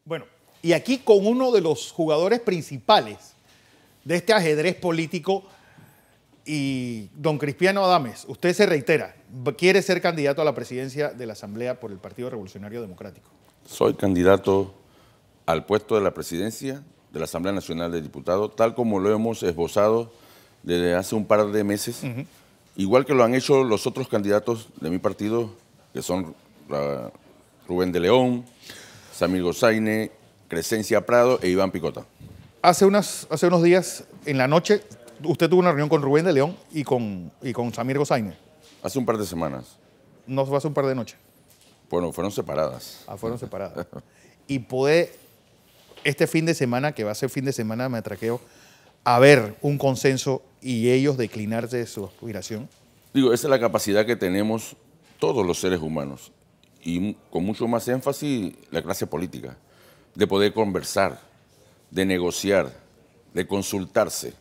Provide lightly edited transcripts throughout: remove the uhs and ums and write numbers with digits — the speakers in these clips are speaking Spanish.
Bueno, y aquí con uno de los jugadores principales de este ajedrez político, y don Cristiano Adames, usted se reitera, quiere ser candidato a la presidencia de la Asamblea por el Partido Revolucionario Democrático. Soy candidato al puesto de la presidencia de la Asamblea Nacional de Diputados, tal como lo hemos esbozado desde hace un par de meses, igual que lo han hecho los otros candidatos de mi partido, que son Rubén de León, Samir Gossaine, Crescencia Prado e Iván Picota. Hace unos días, en la noche, usted tuvo una reunión con Rubén de León y con Samir Gossaine. Hace un par de semanas. No fue hace un par de noches. Bueno, fueron separadas. Ah, fueron separadas. Y puede, este fin de semana, que va a ser fin de semana de matraqueo, haber un consenso y ellos declinarse de su aspiración. Digo, esa es la capacidad que tenemos todos los seres humanos, y con mucho más énfasis la clase política, de poder conversar, de negociar, de consultarse,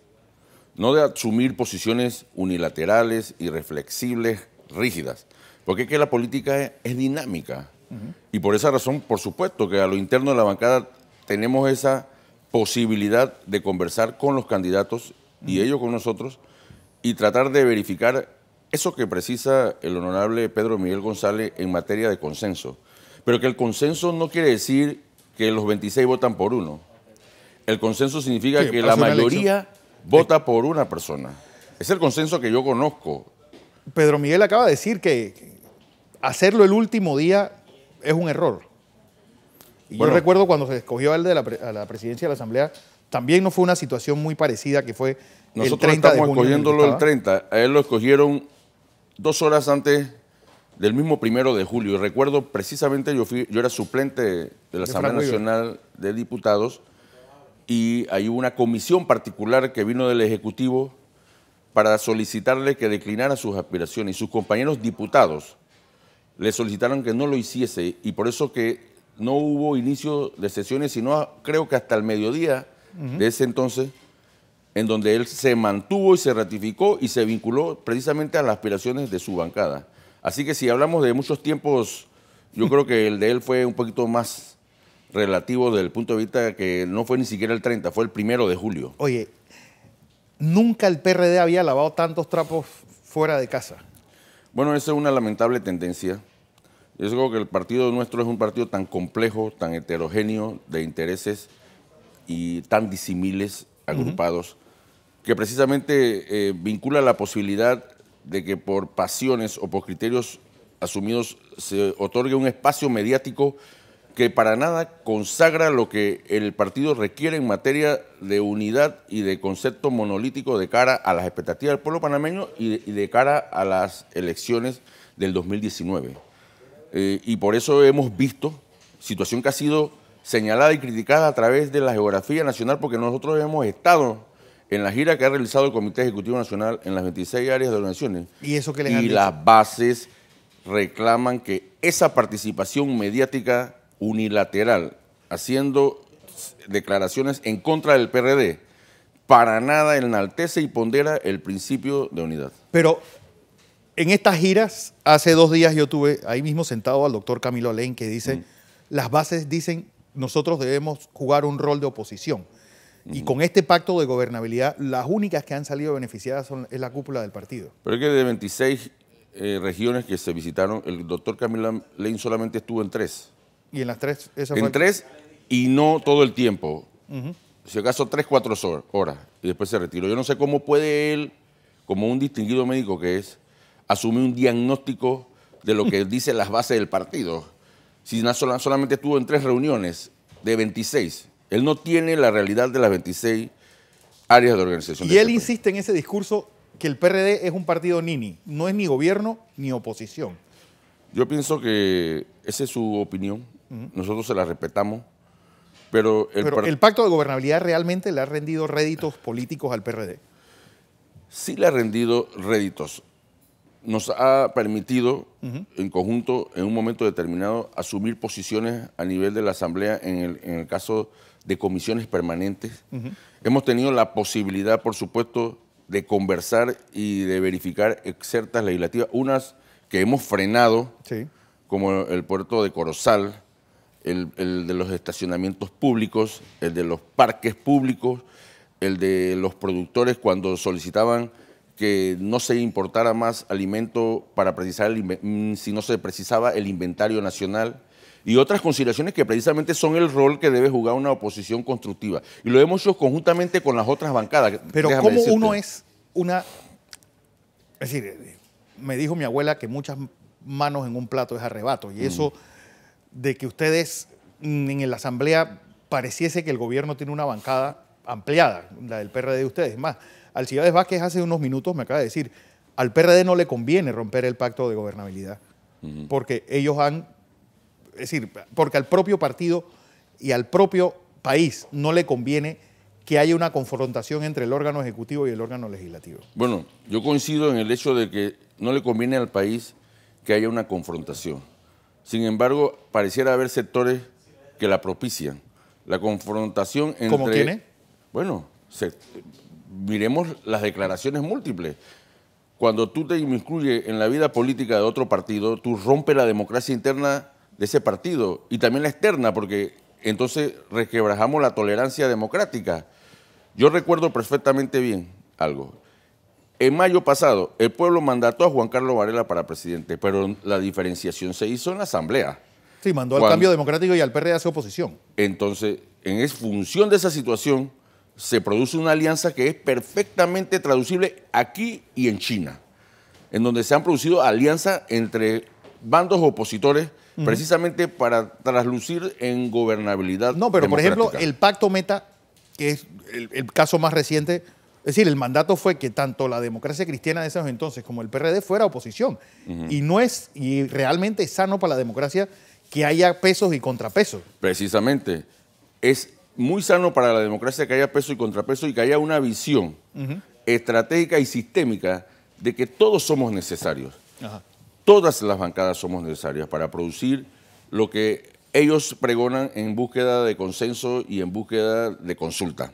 no de asumir posiciones unilaterales, irreflexibles, rígidas, porque es que la política es dinámica. Y por esa razón, por supuesto, que a lo interno de la bancada tenemos esa posibilidad de conversar con los candidatos y ellos con nosotros y tratar de verificar eso que precisa el honorable Pedro Miguel González en materia de consenso. Pero que el consenso no quiere decir que los 26 votan por uno. El consenso significa que la mayoría vota por una persona. Es el consenso que yo conozco. Pedro Miguel acaba de decir que hacerlo el último día es un error. Y bueno, yo recuerdo cuando se escogió a la presidencia de la Asamblea, también no fue una situación muy parecida, que fue el 30 de junio. Nosotros estamos escogiéndolo el 30. A él lo escogieron 2 horas antes del mismo 1 de julio. Y recuerdo precisamente, yo era suplente de la Asamblea Nacional de Diputados, y hay una comisión particular que vino del Ejecutivo para solicitarle que declinara sus aspiraciones. Y sus compañeros diputados le solicitaron que no lo hiciese, y por eso que no hubo inicio de sesiones, sino creo que hasta el mediodía de ese entonces, en donde él se mantuvo y se ratificó y se vinculó precisamente a las aspiraciones de su bancada. Así que si hablamos de muchos tiempos, yo creo que el de él fue un poquito más relativo desde el punto de vista que no fue ni siquiera el 30, fue el 1 de julio. Oye, nunca el PRD había lavado tantos trapos fuera de casa. Bueno, esa es una lamentable tendencia. Yo creo que el partido nuestro es un partido tan complejo, tan heterogéneo de intereses y tan disímiles, agrupados, que precisamente vincula la posibilidad de que por pasiones o por criterios asumidos se otorgue un espacio mediático que para nada consagra lo que el partido requiere en materia de unidad y de concepto monolítico de cara a las expectativas del pueblo panameño y de cara a las elecciones del 2019. Y por eso hemos visto situación que ha sido señalada y criticada a través de la geografía nacional, porque nosotros hemos estado en la gira que ha realizado el Comité Ejecutivo Nacional en las 26 áreas de organizaciones. ¿Y eso qué les han dicho? Las bases reclaman que esa participación mediática unilateral, haciendo declaraciones en contra del PRD, para nada enaltece y pondera el principio de unidad. Pero en estas giras, hace 2 días yo tuve ahí mismo sentado al doctor Camilo Alén, que dice, las bases dicen, nosotros debemos jugar un rol de oposición. Y con este pacto de gobernabilidad, las únicas que han salido beneficiadas es la cúpula del partido. Pero es que de 26 regiones que se visitaron, el doctor Camilo Alén solamente estuvo en 3. ¿Y en las 3? En 3 y no todo el tiempo. Si acaso 3, 4 horas y después se retiró. Yo no sé cómo puede él, como un distinguido médico que es, asumir un diagnóstico de lo que dicen las bases del partido. Si solamente estuvo en 3 reuniones de 26. Él no tiene la realidad de las 26 áreas de organización. Y él insiste en ese discurso que el PRD es un partido nini, no es ni gobierno ni oposición. Yo pienso que esa es su opinión, nosotros se la respetamos, pero el pacto de gobernabilidad realmente le ha rendido réditos políticos al PRD. Sí le ha rendido réditos. Nos ha permitido, en conjunto, en un momento determinado, asumir posiciones a nivel de la Asamblea en el caso de comisiones permanentes. Hemos tenido la posibilidad, por supuesto, de conversar y de verificar excertas legislativas, unas que hemos frenado, como el puerto de Corozal, el de los estacionamientos públicos, el de los parques públicos, el de los productores cuando solicitaban que no se importara más alimento para precisar si no se precisaba el inventario nacional, y otras consideraciones que precisamente son el rol que debe jugar una oposición constructiva. Y lo hemos hecho conjuntamente con las otras bancadas. Pero ¿cómo uno es una...? Es decir, me dijo mi abuela que muchas manos en un plato es arrebato, y eso de que ustedes en la asamblea pareciese que el gobierno tiene una bancada ampliada, la del PRD de ustedes. Más, Alcibiades Vázquez hace unos minutos me acaba de decir, al PRD no le conviene romper el pacto de gobernabilidad, porque ellos han, es decir, porque al propio partido y al propio país no le conviene que haya una confrontación entre el órgano ejecutivo y el órgano legislativo. Bueno, yo coincido en el hecho de que no le conviene al país que haya una confrontación. Sin embargo, pareciera haber sectores que la propician. La confrontación entre... ¿Cómo quiénes? Bueno, miremos las declaraciones múltiples. Cuando tú te inmiscuyes en la vida política de otro partido, tú rompes la democracia interna de ese partido y también la externa, porque entonces resquebrajamos la tolerancia democrática. Yo recuerdo perfectamente bien algo. En mayo pasado, el pueblo mandató a Juan Carlos Varela para presidente, pero la diferenciación se hizo en la Asamblea. Sí, mandó al Cambio Democrático y al PRD hace oposición. Entonces, en función de esa situación, se produce una alianza que es perfectamente traducible aquí y en China, en donde se han producido alianzas entre bandos opositores precisamente para traslucir en gobernabilidad. No, pero por ejemplo, democrática. el Pacto Meta, que es el caso más reciente, es decir, el mandato fue que tanto la democracia cristiana de esos entonces como el PRD fuera oposición. Y no es, y realmente es sano para la democracia que haya pesos y contrapesos. Precisamente, es muy sano para la democracia que haya peso y contrapeso y que haya una visión estratégica y sistémica de que todos somos necesarios. Ajá. Todas las bancadas somos necesarias para producir lo que ellos pregonan en búsqueda de consenso y en búsqueda de consulta.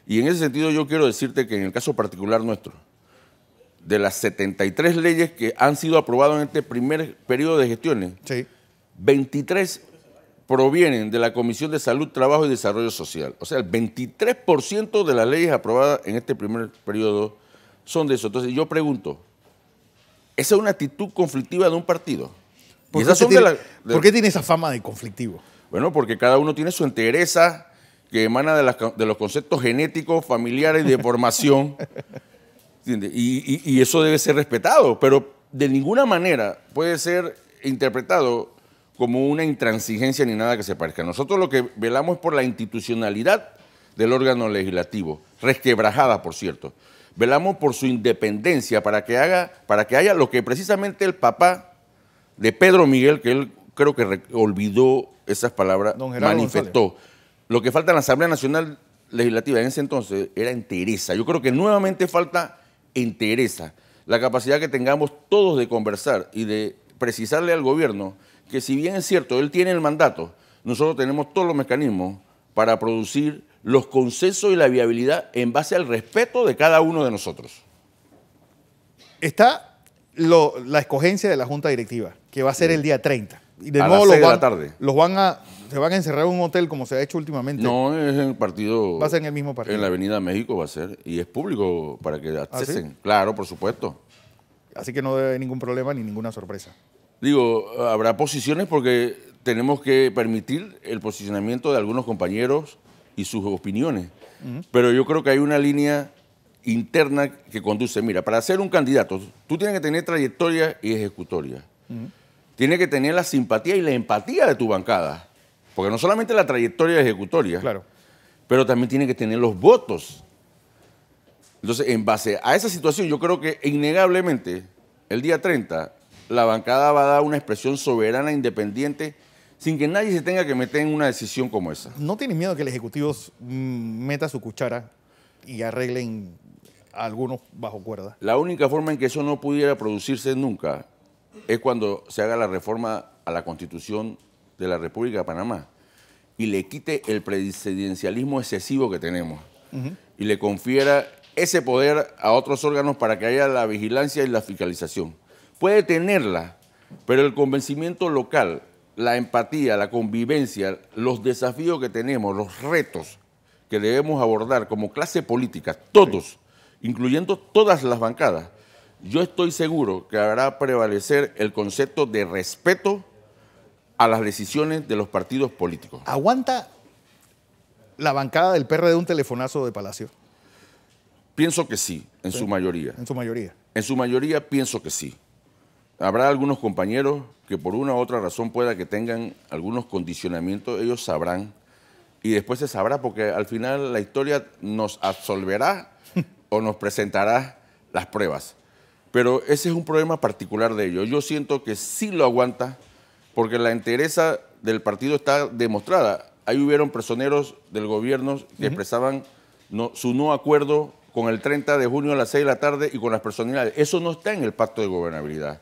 Y en ese sentido yo quiero decirte que en el caso particular nuestro, de las 73 leyes que han sido aprobadas en este primer periodo de gestiones, Sí. 23 provienen de la Comisión de Salud, Trabajo y Desarrollo Social. O sea, el 23% de las leyes aprobadas en este primer periodo son de eso. Entonces yo pregunto, ¿esa es una actitud conflictiva de un partido? ¿Por qué tiene esa fama de conflictivo? Bueno, porque cada uno tiene su entereza que emana de los conceptos genéticos, familiares y de formación. Y eso debe ser respetado, pero de ninguna manera puede ser interpretado como una intransigencia ni nada que se parezca. Nosotros lo que velamos es por la institucionalidad del órgano legislativo, resquebrajada, por cierto. Velamos por su independencia para que haya lo que precisamente el papá de Pedro Miguel, que él creo que olvidó esas palabras, manifestó. González. Lo que falta en la Asamblea Nacional Legislativa en ese entonces era entereza. Yo creo que nuevamente falta entereza, la capacidad que tengamos todos de conversar y de precisarle al gobierno que si bien es cierto, él tiene el mandato, nosotros tenemos todos los mecanismos para producir los consensos y la viabilidad en base al respeto de cada uno de nosotros. Está la escogencia de la Junta Directiva, que va a ser el día 30. Y de a nuevo las 6 de la tarde. Se van a encerrar en un hotel como se ha hecho últimamente. No, es en el partido. Va a ser en el mismo partido. En la Avenida México va a ser. Y es público para que accesen. ¿Sí? Claro, por supuesto. Así que no debe haber ningún problema ni ninguna sorpresa. Digo, habrá posiciones porque tenemos que permitir el posicionamiento de algunos compañeros y sus opiniones. Pero yo creo que hay una línea interna que conduce. Mira, para ser un candidato, tú tienes que tener trayectoria y ejecutoria. Tienes que tener la simpatía y la empatía de tu bancada. Porque no solamente la trayectoria ejecutoria, claro, pero también tiene que tener los votos. Entonces, en base a esa situación, yo creo que innegablemente, el día 30, la bancada va a dar una expresión soberana, independiente, sin que nadie se tenga que meter en una decisión como esa. ¿No tienen miedo que el Ejecutivo meta su cuchara y arreglen a algunos bajo cuerda? La única forma en que eso no pudiera producirse nunca es cuando se haga la reforma a la Constitución de la República de Panamá y le quite el presidencialismo excesivo que tenemos y le confiera ese poder a otros órganos para que haya la vigilancia y la fiscalización. Puede tenerla, pero el convencimiento local la empatía, la convivencia, los desafíos que tenemos, los retos que debemos abordar como clase política, todos, incluyendo todas las bancadas, yo estoy seguro que hará prevalecer el concepto de respeto a las decisiones de los partidos políticos. ¿Aguanta la bancada del PRD un telefonazo de Palacio? Pienso que sí, en su mayoría. En su mayoría. En su mayoría pienso que sí. Habrá algunos compañeros que por una u otra razón pueda que tengan algunos condicionamientos, ellos sabrán, y después se sabrá, porque al final la historia nos absolverá o nos presentará las pruebas. Pero ese es un problema particular de ellos. Yo siento que sí lo aguanta, porque la entereza del partido está demostrada. Ahí hubieron personeros del gobierno que expresaban su no acuerdo con el 30 de junio a las 6 de la tarde y con las personalidades. Eso no está en el pacto de gobernabilidad.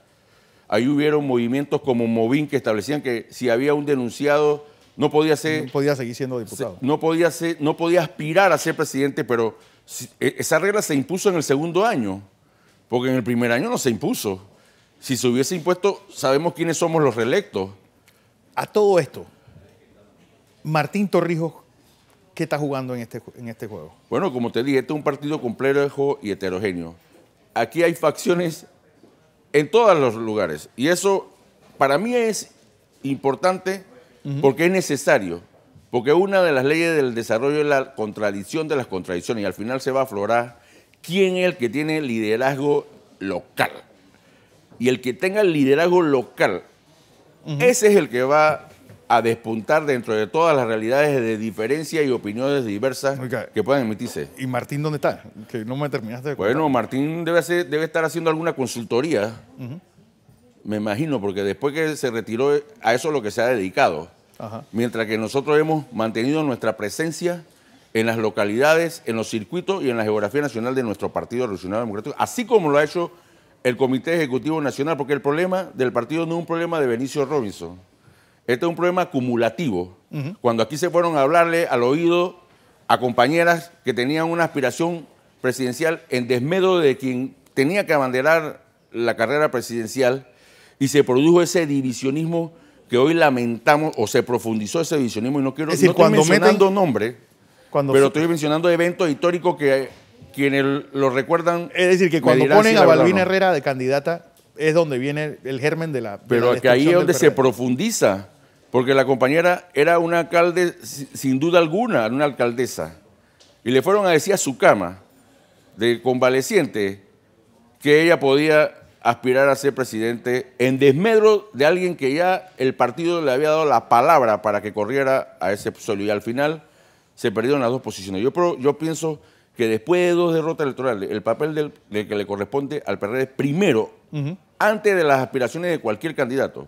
Ahí hubieron movimientos como Movín que establecían que si había un denunciado no podía ser... No podía seguir siendo diputado. No podía aspirar a ser presidente, pero esa regla se impuso en el segundo año, porque en el primer año no se impuso. Si se hubiese impuesto, sabemos quiénes somos los reelectos. A todo esto, Martín Torrijos, ¿qué está jugando en este juego? Bueno, como te dije, este es un partido complejo y heterogéneo. Aquí hay facciones en todos los lugares. Y eso para mí es importante porque es necesario. Porque una de las leyes del desarrollo es la contradicción de las contradicciones. Y al final se va a aflorar quién es el que tiene liderazgo local. Y el que tenga el liderazgo local, ese es el que va a despuntar dentro de todas las realidades de diferencia y opiniones diversas que puedan emitirse. ¿Y Martín dónde está? Que no me terminaste de contar. Bueno, Martín debe estar haciendo alguna consultoría, me imagino, porque después que se retiró, a eso es lo que se ha dedicado. Mientras que nosotros hemos mantenido nuestra presencia en las localidades, en los circuitos y en la geografía nacional de nuestro Partido Revolucionario Democrático, así como lo ha hecho el Comité Ejecutivo Nacional, porque el problema del partido no es un problema de Benicio Robinson. Este es un problema acumulativo. Cuando aquí se fueron a hablarle al oído a compañeras que tenían una aspiración presidencial en desmedro de quien tenía que abanderar la carrera presidencial y se produjo ese divisionismo que hoy lamentamos, o se profundizó ese divisionismo, y no quiero, no estoy mencionando nombre, pero estoy mencionando eventos históricos que quienes lo recuerdan. Es decir, que cuando ponen a Balbina Herrera de candidata es donde viene el germen de la pero que ahí es donde se profundiza, porque la compañera era una alcalde, sin duda alguna, una alcaldesa, y le fueron a decir a su cama de convaleciente que ella podía aspirar a ser presidente en desmedro de alguien que ya el partido le había dado la palabra para que corriera a ese suelo, y al final se perdieron las dos posiciones. Yo pienso que después de 2 derrotas electorales, el papel del que le corresponde al PRD primero, antes de las aspiraciones de cualquier candidato,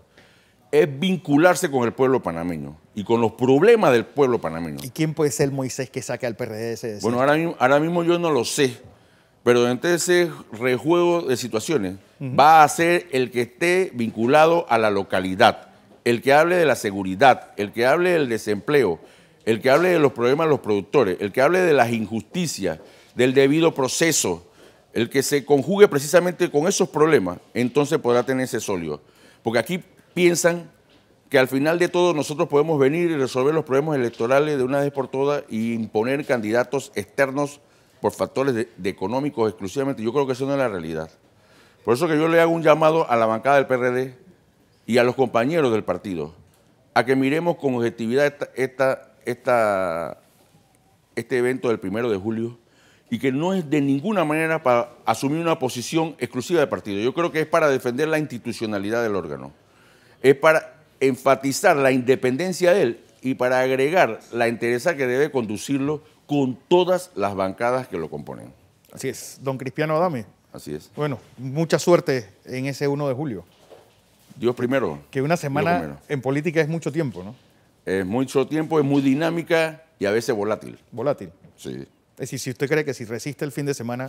es vincularse con el pueblo panameño y con los problemas del pueblo panameño. ¿Y quién puede ser Moisés que saque al PRD de ese desierto? Bueno, ahora mismo yo no lo sé, pero dentro de ese rejuego de situaciones va a ser el que esté vinculado a la localidad, el que hable de la seguridad, el que hable del desempleo, el que hable de los problemas de los productores, el que hable de las injusticias, del debido proceso, el que se conjugue precisamente con esos problemas, entonces podrá tener ese sólido. Porque aquí piensan que al final de todo nosotros podemos venir y resolver los problemas electorales de una vez por todas y imponer candidatos externos por factores de económicos exclusivamente. Yo creo que eso no es la realidad. Por eso que yo le hago un llamado a la bancada del PRD y a los compañeros del partido a que miremos con objetividad este evento del 1 de julio y que no es de ninguna manera para asumir una posición exclusiva del partido. Yo creo que es para defender la institucionalidad del órgano. Es para enfatizar la independencia de él y para agregar la entereza que debe conducirlo con todas las bancadas que lo componen. Así es. Don Cristiano Adame. Así es. Bueno, mucha suerte en ese 1 de julio. Dios primero. Que una semana en política es mucho tiempo, ¿no? Es mucho tiempo, es muy dinámica y a veces volátil. Volátil. Sí. Es decir, si usted cree que si resiste el fin de semana,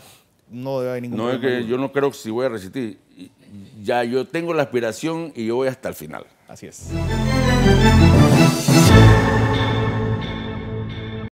no debe haber ningún problema. No, es que yo no creo que si voy a resistir. Ya yo tengo la aspiración y yo voy hasta el final. Así es.